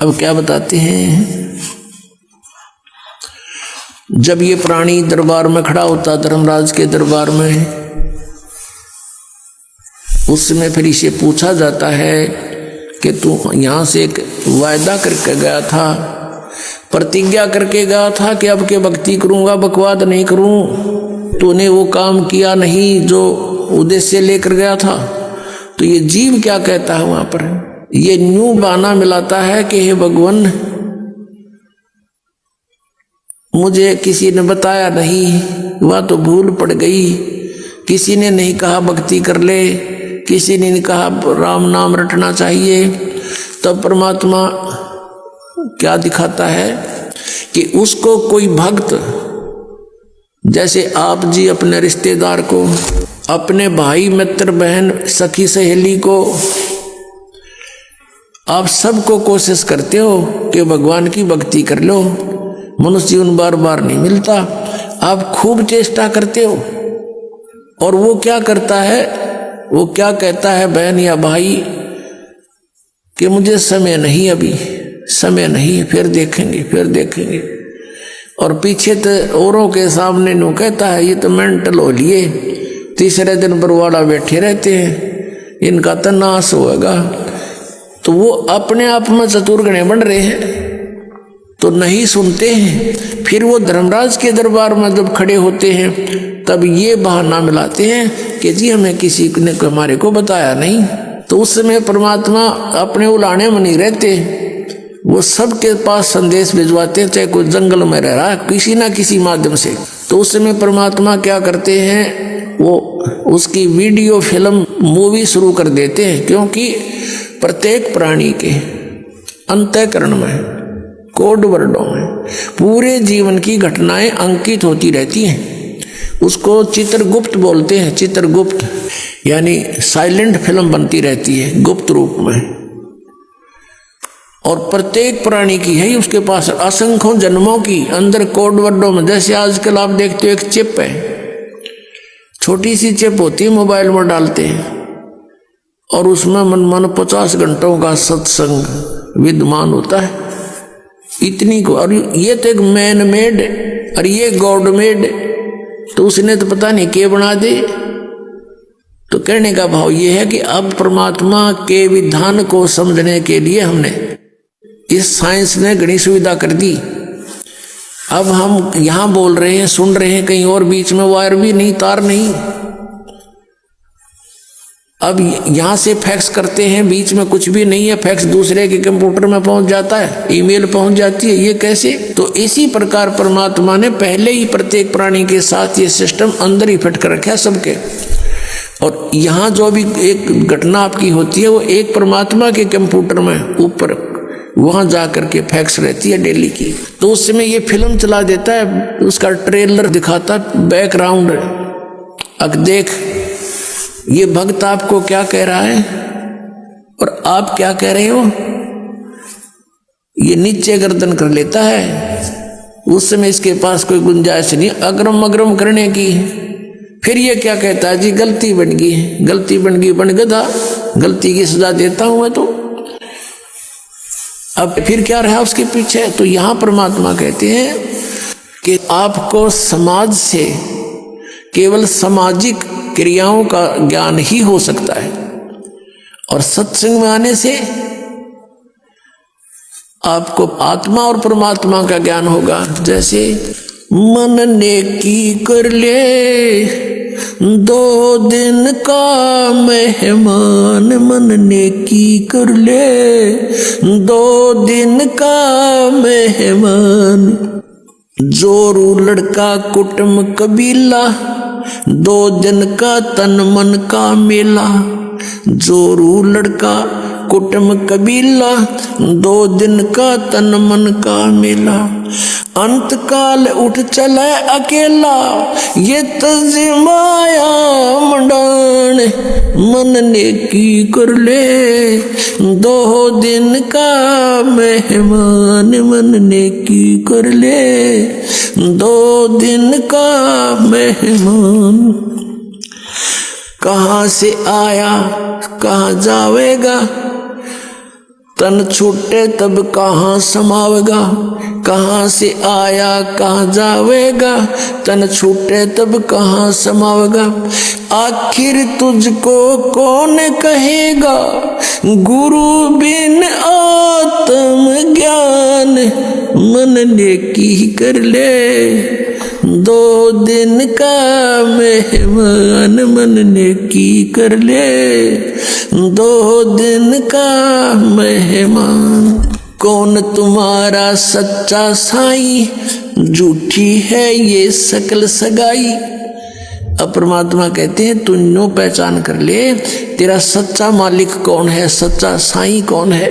अब क्या बताते हैं, जब ये प्राणी दरबार में खड़ा होता, धर्मराज के दरबार में, उसमें फिर इसे पूछा जाता है कि तू यहां से एक वायदा करके गया था, प्रतिज्ञा करके गया था कि अब के भक्ति करूंगा, बकवाद नहीं करूं, तूने वो काम किया नहीं जो उद्देश्य लेकर गया था। तो ये जीव क्या कहता है वहां पर, ये न्यू बहाना मिलाता है कि हे भगवान, मुझे किसी ने बताया नहीं, वह तो भूल पड़ गई, किसी ने नहीं कहा भक्ति कर ले, किसी ने नहीं कहा राम नाम रटना चाहिए। तब परमात्मा क्या दिखाता है कि उसको कोई भक्त, जैसे आप जी अपने रिश्तेदार को, अपने भाई मित्र बहन सखी सहेली को, आप सबको कोशिश करते हो कि भगवान की भक्ति कर लो, मनुष्य जीवन बार बार नहीं मिलता, आप खूब चेष्टा करते हो। और वो क्या करता है, वो क्या कहता है बहन या भाई कि मुझे समय नहीं, अभी समय नहीं, फिर देखेंगे फिर देखेंगे। और पीछे तो औरों के सामने नो कहता है ये तो मेंटल हो लिए, तीसरे दिन बरवाड़ा बैठे रहते हैं, इनका तो नाश होगा। तो वो अपने आप में चतुर्गणे बन रहे हैं तो नहीं सुनते हैं। फिर वो धर्मराज के दरबार में जब खड़े होते हैं तब ये बहाना मिलाते हैं कि जी हमें किसी ने हमारे को बताया नहीं। तो उस समय परमात्मा अपने उलाने में नहीं रहते, वो सबके पास संदेश भिजवाते हैं, चाहे कोई जंगल में रह रहा है किसी ना किसी माध्यम से। तो उस समय परमात्मा क्या करते हैं, वो उसकी वीडियो फिल्म मूवी शुरू कर देते हैं, क्योंकि प्रत्येक प्राणी के अंतःकरण में, कोड वर्डों में पूरे जीवन की घटनाएं अंकित होती रहती हैं। उसको चित्रगुप्त बोलते हैं, चित्रगुप्त यानी साइलेंट फिल्म बनती रहती है गुप्त रूप में। और प्रत्येक प्राणी की है उसके पास असंख्यों जन्मों की अंदर कोड वर्डों में। जैसे आजकल आप देखते हो एक चिप है, छोटी सी चिप होती है, मोबाइल में डालते हैं और उसमें मन 50 घंटों का सत्संग विद्यमान होता है, इतनी को। और ये तो एक मैन मेड और ये गॉड मेड, तो उसने तो पता नहीं क्या बना दे। तो कहने का भाव ये है कि अब परमात्मा के विधान को समझने के लिए हमने इस साइंस ने घनी सुविधा कर दी। अब हम यहां बोल रहे हैं, सुन रहे हैं, कहीं और बीच में वायर भी नहीं, तार नहीं। अब यहां से फैक्स करते हैं, बीच में कुछ भी नहीं है, फैक्स दूसरे के कंप्यूटर में पहुंच जाता है, ईमेल पहुंच जाती है, ये कैसे? तो इसी प्रकार परमात्मा ने पहले ही प्रत्येक प्राणी के साथ ये सिस्टम अंदर ही फिट कर रखा है सबके। और यहां जो भी एक घटना आपकी होती है वो एक परमात्मा के कंप्यूटर में ऊपर वहां जा करके फैक्स रहती है डेली की। तो उस समय ये फिल्म चला देता है, उसका ट्रेलर दिखाता बैकग्राउंड। अब देख ये भक्त आपको क्या कह रहा है और आप क्या कह रहे हो, ये नीचे गर्दन कर लेता है। उस समय इसके पास कोई गुंजाइश नहीं अग्रम अग्रम करने की। फिर ये क्या कहता है, जी गलती बन गई, गलती बन गई, बन गधा, गलती की सजा देता हूं मैं तो। अब फिर क्या रहा उसके पीछे? तो यहां परमात्मा कहते हैं कि आपको समाज से केवल सामाजिक क्रियाओं का ज्ञान ही हो सकता है, और सत्संग में आने से आपको आत्मा और परमात्मा का ज्ञान होगा। जैसे मन नेकी कर ले 2 दिन का मेहमान, मन नेकी कर ले 2 दिन का मेहमान। जोरू लड़का कुटुंब कबीला 2 दिन का तन मन का मेला। जोरू लड़का कुटुंब कबीला 2 दिन का तन मन का मेला। अंत काल उठ चले अकेला ये तज़माया मंडान। मन नेकी कर ले 2 दिन का मेहमान, मन नेकी कर ले 2 दिन का मेहमान। कहाँ से आया कहाँ जावेगा, तन छूटे तब कहाँ समावेगा, कहाँ से आया कहाँ जावेगा। तन छूटे तब कहाँ समावेगा, आखिर तुझको कौन कहेगा। गुरु बिन आत्म ज्ञान, मन नेकी कर ले। 2 दिन का मेहमान, मन नेकी कर ले। 2 दिन का मेहमान। कौन तुम्हारा सच्चा साई, झूठी है ये सकल सगाई। अब परमात्मा कहते हैं तू नो पहचान कर ले, तेरा सच्चा मालिक कौन है, सच्चा साई कौन है।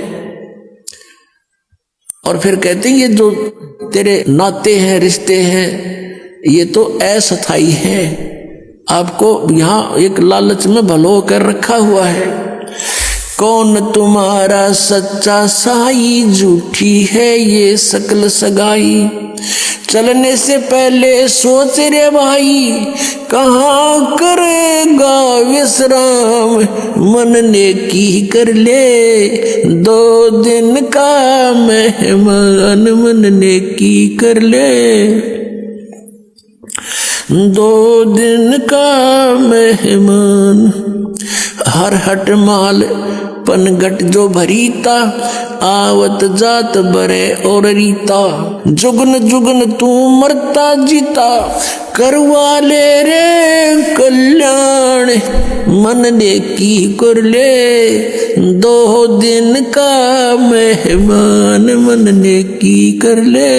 और फिर कहते हैं ये जो तेरे नाते हैं, रिश्ते हैं, ये तो अस्थाई है। आपको यहाँ एक लालच में भलो कर रखा हुआ है। कौन तुम्हारा सच्चा साई, झूठी है ये सकल सगाई। चलने से पहले सोच रे भाई, कहाँ करेगा विश्राम। मन नेकी कर ले, 2 दिन का मेहमान। मन नेकी कर ले, 2 दिन का मेहमान। हर हट माल पनगट जो भरीता, आवत जात बरे और रीता। जुगन जुगन तू मरता जीता, करवा ले रे कल्याण। मन नेकी कर ले, 2 दिन का मेहमान। मन नेकी कर ले,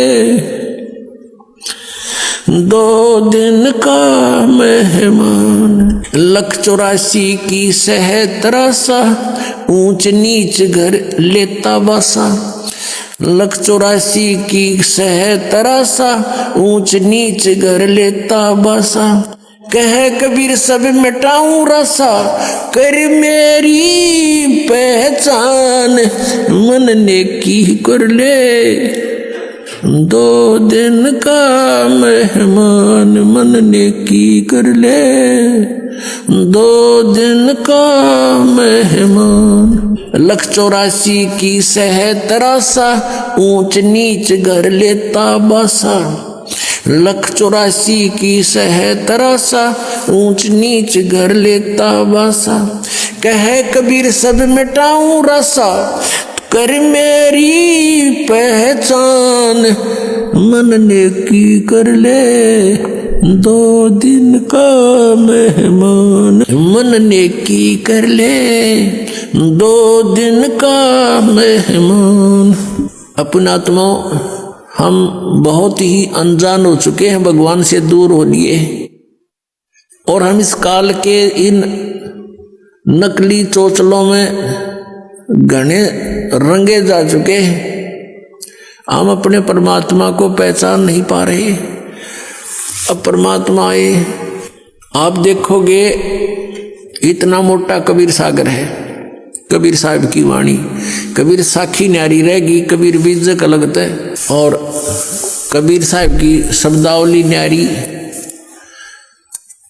2 दिन का मेहमान। 184 की सह तरासा, ऊंच नीच घर लेता बासा। 184 की सह तरासा, ऊंच नीच घर लेता बासा। कह कबीर सब मिटाऊं रसा, कर मेरी पहचान। मन नेकी कर ले, 2 दिन का मेहमान। मन नेकी कर ले, 2 दिन का मेहमान। 184 की सह तरासा, ऊंच नीच घर लेता बासा। 184 की सह तरासा, ऊंच नीच घर लेता बासा। कह कबीर सब मिटाऊं रसा, कर मेरी पहचान। मन नेकी कर ले, 2 दिन का मेहमान। मन नेकी कर ले, 2 दिन का मेहमान। अपने आत्मा हम बहुत ही अनजान हो चुके हैं, भगवान से दूर हो लिए, और हम इस काल के इन नकली चोचलों में घने रंगे जा चुके हैं। हम अपने परमात्मा को पहचान नहीं पा रहे। अब परमात्मा आए, आप देखोगे इतना मोटा कबीर सागर है। कबीर साहब की वाणी, कबीर साखी न्यारी रहेगी, कबीर बीजक अलग है, और कबीर साहब की शब्दावली न्यारी।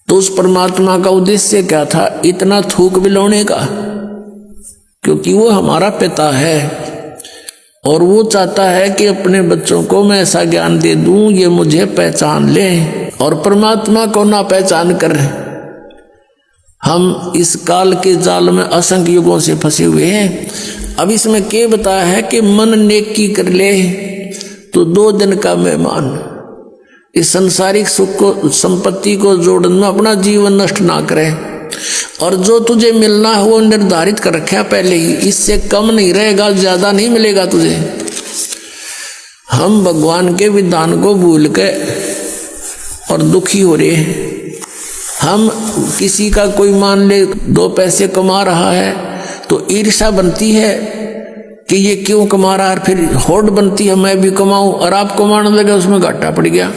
तो उस परमात्मा का उद्देश्य क्या था इतना थूक बिलौने का? क्योंकि वो हमारा पिता है और वो चाहता है कि अपने बच्चों को मैं ऐसा ज्ञान दे दूं ये मुझे पहचान ले। और परमात्मा को ना पहचान कर हम इस काल के जाल में असंख्य युगों से फंसे हुए हैं। अब इसमें क्या बताया है कि मन नेकी कर ले तो 2 दिन का मेहमान। इस संसारिक सुख को, संपत्ति को जोड़ने में अपना जीवन नष्ट ना करे, और जो तुझे मिलना है वो निर्धारित कर रखा पहले ही, इससे कम नहीं रहेगा, ज्यादा नहीं मिलेगा तुझे। हम भगवान के विधान को भूल के और दुखी हो रहे हैं। हम किसी का कोई मान ले 2 पैसे कमा रहा है तो ईर्ष्या बनती है कि ये क्यों कमा रहा है, फिर होड़ बनती है मैं भी कमाऊं, और आप कमाने लगे उसमें घाटा पड़ गया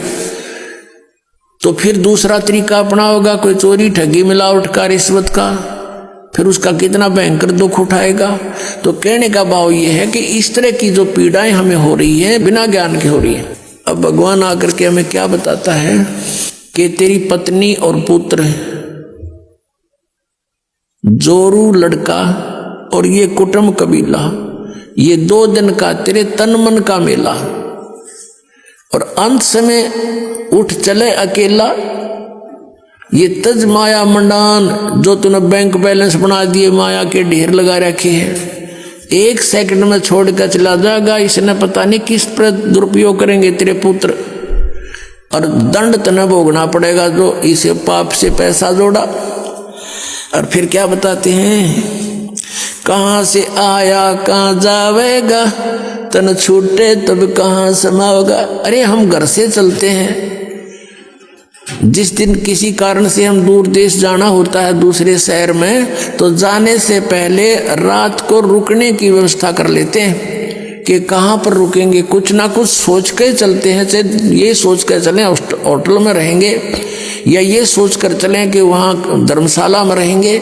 तो फिर दूसरा तरीका अपना होगा, कोई चोरी ठगी मिलावट का, रिश्वत का, फिर उसका कितना भयंकर दुख उठाएगा। तो कहने का भाव ये है कि इस तरह की जो पीड़ाएं हमें हो रही है बिना ज्ञान के हो रही है। अब भगवान आकर के हमें क्या बताता है कि तेरी पत्नी और पुत्र, जोरू लड़का और ये कुटुंब कबीला, ये 2 दिन का तेरे तन मन का मेला, और अंत समय उठ चले अकेला। ये तज माया मंडान, जो तूने बैंक बैलेंस बना दिए, माया के ढेर लगा रखे हैं, 1 सेकंड में छोड़ कर चला जाएगा। इसने पता नहीं किस पर दुरुपयोग करेंगे तेरे पुत्र, और दंड तने भोगना पड़ेगा जो इसे पाप से पैसा जोड़ा। और फिर क्या बताते हैं, कहाँ से आया कहाँ जावेगा, तन छूटे तब कहाँ समाओगा। अरे हम घर से चलते हैं, जिस दिन किसी कारण से हम दूर देश जाना होता है दूसरे शहर में, तो जाने से पहले रात को रुकने की व्यवस्था कर लेते हैं कि कहाँ पर रुकेंगे। कुछ ना कुछ सोच कर चलते हैं, चाहे ये सोच कर चलें होटल में रहेंगे, या ये सोच कर चलें कि वहाँ धर्मशाला में रहेंगे,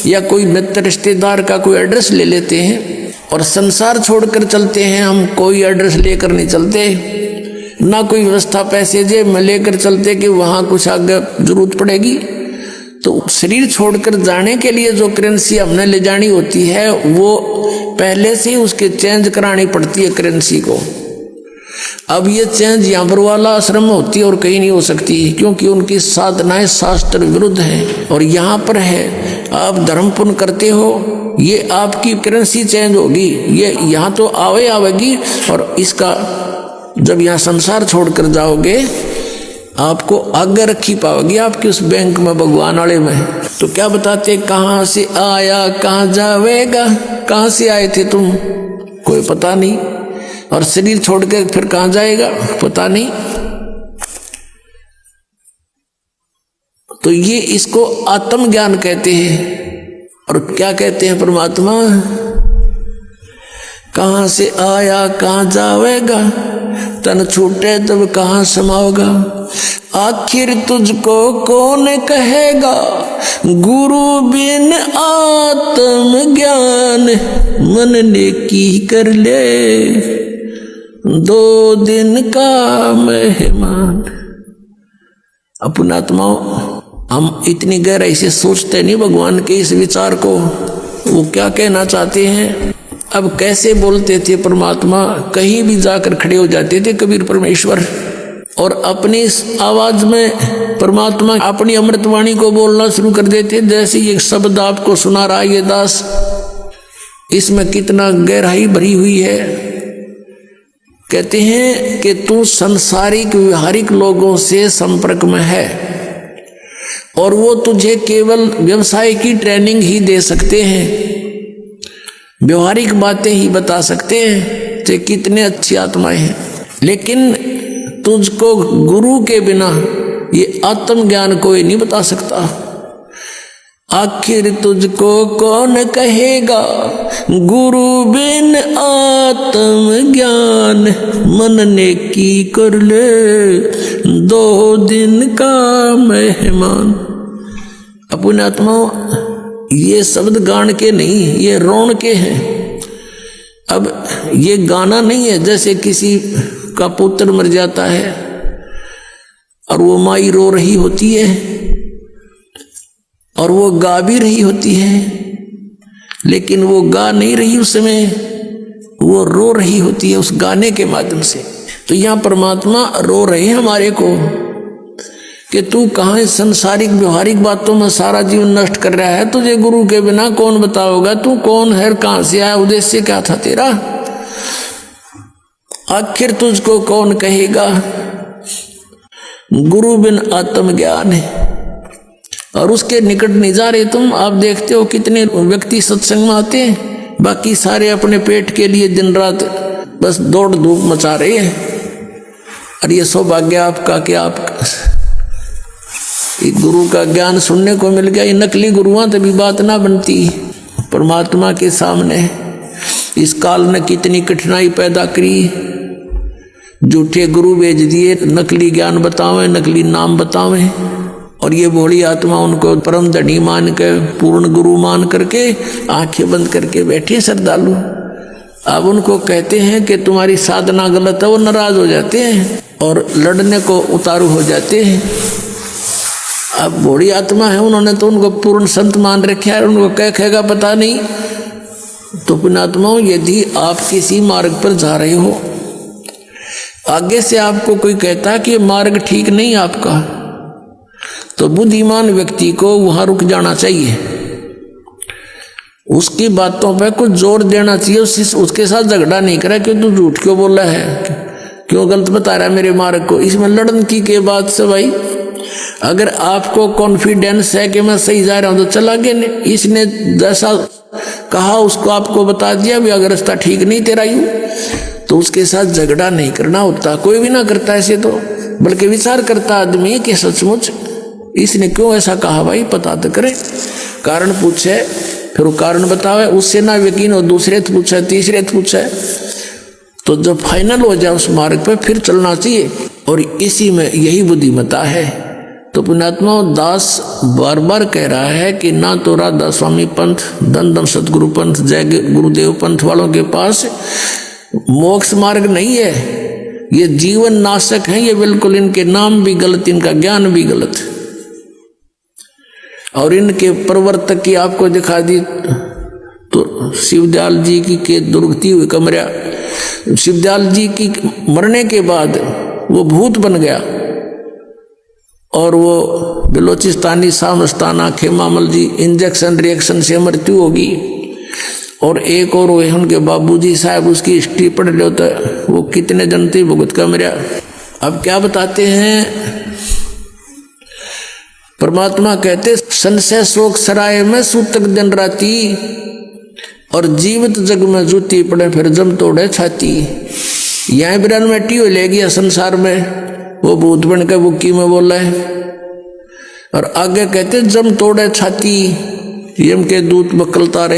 या कोई मित्र रिश्तेदार का कोई एड्रेस ले लेते हैं। और संसार छोड़कर चलते हैं हम, कोई एड्रेस लेकर नहीं चलते, ना कोई व्यवस्था पैसे जेब में लेकर चलते कि वहाँ कुछ आगे जरूरत पड़ेगी। तो शरीर छोड़कर जाने के लिए जो करेंसी हमने ले जानी होती है, वो पहले से ही उसके चेंज करानी पड़ती है करेंसी को। अब ये चेंज यहाँ पर वाला आश्रम में होती है और कहीं नहीं हो सकती, क्योंकि उनकी साधनाएं शास्त्र विरुद्ध हैं। और यहाँ पर है, आप धर्म पुण्य करते हो, ये आपकी करेंसी चेंज होगी, ये यहाँ तो आवेगी, और इसका जब यहाँ संसार छोड़कर जाओगे आपको आगे रखी पाओगी आपकी उस बैंक में, भगवान वाले में। तो क्या बताते, कहाँ से आया कहाँ जावेगा, कहाँ से आए थे तुम कोई पता नहीं, और शरीर छोड़कर फिर कहाँ जाएगा पता नहीं। तो ये इसको आत्मज्ञान कहते हैं। और क्या कहते हैं परमात्मा, कहाँ से आया कहाँ जावेगा, तन छूटे तब कहाँ समाओगा। आखिर तुझको कौन कहेगा, गुरु बिन आत्म ज्ञान, मन ने की कर ले 2 दिन का मेहमान। अपनात्माओं, हम इतनी गहराई से सोचते नहीं भगवान के इस विचार को, वो क्या कहना चाहते हैं। अब कैसे बोलते थे परमात्मा, कहीं भी जाकर खड़े हो जाते थे कबीर परमेश्वर, और अपनी इस आवाज में परमात्मा अपनी अमृतवाणी को बोलना शुरू कर देते। जैसे ये शब्द आपको सुना रहा है ये दास, इसमें कितना गहराई भरी हुई है। कहते हैं कि तू संसारिक व्यवहारिक लोगों से संपर्क में है, और वो तुझे केवल व्यवसाय की ट्रेनिंग ही दे सकते हैं, व्यवहारिक बातें ही बता सकते हैं, चाहे कितने अच्छी आत्माएं हैं। लेकिन तुझको गुरु के बिना ये आत्मज्ञान कोई नहीं बता सकता। आखिर तुझको कौन कहेगा, गुरु बिन आत्म ज्ञान, मन ने की कर ले 2 दिन का मेहमान। अपने आत्माओं, ये शब्द गान के नहीं, ये रोन के हैं। अब ये गाना नहीं है जैसे किसी का पुत्र मर जाता है और वो माई रो रही होती है और वो गा भी रही होती है, लेकिन वो गा नहीं रही उस समय, वो रो रही होती है उस गाने के माध्यम से। तो यहाँ परमात्मा रो रहे हैं हमारे को कि तू कहाँ संसारिक व्यवहारिक बातों में सारा जीवन नष्ट कर रहा है, तुझे गुरु के बिना कौन बताओगा, तू कौन है, कहाँ से आया, उद्देश्य क्या था तेरा। आखिर तुझको कौन कहेगा, गुरु बिन आत्म ज्ञान है। और उसके निकट नहीं जा रहे तुम। आप देखते हो कितने व्यक्ति सत्संग में आते हैं, बाकी सारे अपने पेट के लिए दिन रात बस दौड़ धूप मचा रहे हैं। और ये सौभाग्य आपका कि आप गुरु का ज्ञान सुनने को मिल गया। ये नकली गुरुआं तभी बात ना बनती परमात्मा के सामने। इस काल ने कितनी कठिनाई पैदा करी, झूठे गुरु भेज दिए, नकली ज्ञान बतावें, नकली नाम बतावें, और ये भोली आत्मा उनको परम धनी मान के, पूर्ण गुरु मान करके आंखें बंद करके बैठे श्रद्धालु। अब उनको कहते हैं कि तुम्हारी साधना गलत है, वो नाराज हो जाते हैं और लड़ने को उतारू हो जाते हैं। अब भोली आत्मा है, उन्होंने तो उनको पूर्ण संत मान रखा है, उनको क्या कहेगा पता नहीं, तो पुण्यात्माओं, यदि आप किसी मार्ग पर जा रहे हो, आगे से आपको कोई कहता है कि ये मार्ग ठीक नहीं आपका, तो बुद्धिमान व्यक्ति को वहां रुक जाना चाहिए, उसकी बातों पे कुछ जोर देना चाहिए, उसके साथ झगड़ा नहीं करा कि तू झूठ क्यों बोल रहा है, क्यों गलत बता रहा है मेरे मार्ग को। इसमें लड़न की के बात से भाई, अगर आपको कॉन्फिडेंस है कि मैं सही जा रहा हूं तो चला गया, नहीं इसने जैसा कहा उसको आपको बता दिया भी, अगर रास्ता ठीक नहीं तेरा यूं, तो उसके साथ झगड़ा नहीं करना होता। कोई भी ना करता ऐसे, तो बल्कि विचार करता आदमी कि सचमुच इसने क्यों ऐसा कहा, भाई पता तो करे, कारण पूछे, फिर वो कारण बतावे, उससे ना यकीन हो दूसरे से पूछे, तीसरे से पूछे, तो जब फाइनल हो जाए उस मार्ग पर फिर चलना चाहिए। और इसी में यही बुद्धिमता है। तो पुण्यात्मा दास बार बार कह रहा है कि ना तो राधा स्वामी पंथ, धन धन सतगुरु पंथ, जय गुरुदेव पंथ वालों के पास मोक्ष मार्ग नहीं है, ये जीवन नाशक है, ये बिल्कुल इनके नाम भी गलत, इनका ज्ञान भी गलत। और इनके प्रवर्तक की आपको दिखा दी तो शिवदयाल जी की के दुर्गति हुई कमरा, शिवदयाल जी की मरने के बाद वो भूत बन गया, और वो बलोचिस्तानी सामस्ताना खेमामल जी इंजेक्शन रिएक्शन से मृत्यु होगी। और एक और वे उनके बाबूजी साहब, उसकी हिस्ट्री पढ़ लो तो वो कितने जनती भुगत का मरा। अब क्या बताते हैं परमात्मा, कहते संशय शोक सराय में सूतक दिन राती, और जीवित जग में जूती पड़े फिर जम तोड़े छाती। यहां बिरान मिट्टी हो लेगी संसार में, वो भूत बन के बुक्की में बोला है। और आगे कहते जम तोड़े छाती, यम के दूत बकलता रहे।